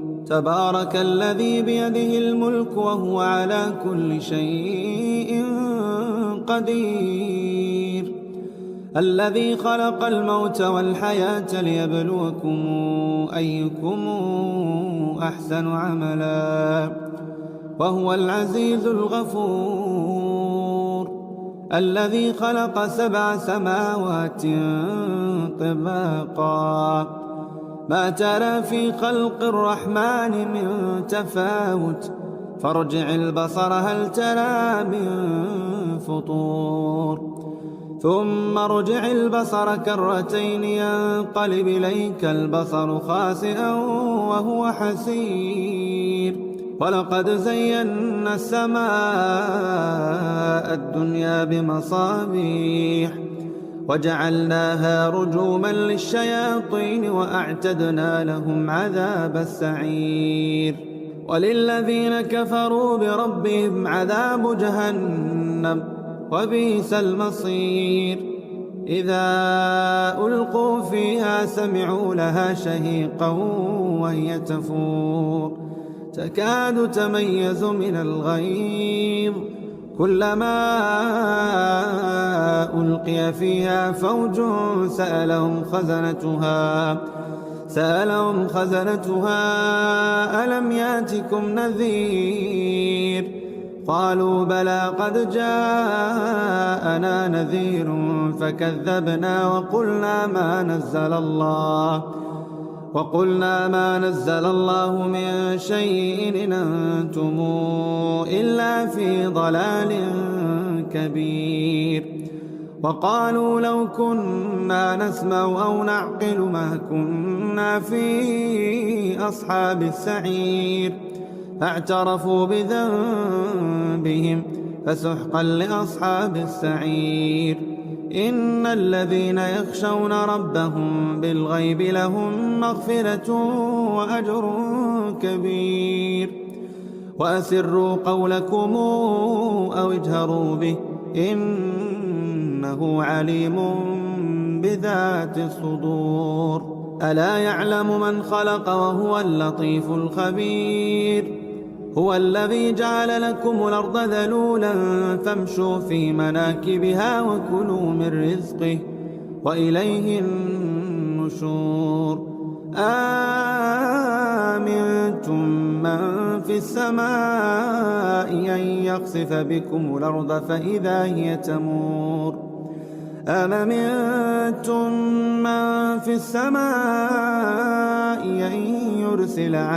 تبارك الذي بيده الملك وهو على كل شيء قدير. الذي خلق الموت والحياة ليبلوكم أيكم أحسن عملا وهو العزيز الغفور. الذي خلق 7 سماوات طباقا ما ترى في خلق الرحمن من تفاوت فارجع البصر هل ترى من فطور ثم ارجع البصر كرتين ينقلب إليك البصر خاسئا وهو حسير. ولقد زينا السماء الدنيا بمصابيح وجعلناها رجوما للشياطين وأعتدنا لهم عذاب السعير. وللذين كفروا بربهم عذاب جهنم وبئس المصير. إذا ألقوا فيها سمعوا لها شهيقا وهي تفور تكاد تميز من الغيظ كلما ألقي فيها فوج سألهم خزنتها ألم ياتكم نذير قالوا بلى قد جاءنا نذير فكذبنا وقلنا ما نزل الله من شيء إن أنتم إلا في ضلال كبير. وقالوا لو كنا نسمع أو نعقل ما كنا في أصحاب السعير فاعترفوا بذنبهم فسحقا لأصحاب السعير. إن الذين يخشون ربهم بالغيب لهم مغفرة وأجر كبير. وأسروا قولكم أو اجهروا به إنه عليم بذات الصدور. ألا يعلم من خلق وهو اللطيف الخبير. هو الذي جعل لكم الأرض ذلولا فامشوا في مناكبها وكلوا من رزقه وإليه النشور. آمنتم من في السماء أن يخسف بكم الأرض فإذا هي تمور أم أمنتم من في السماء أن يرسل عليكم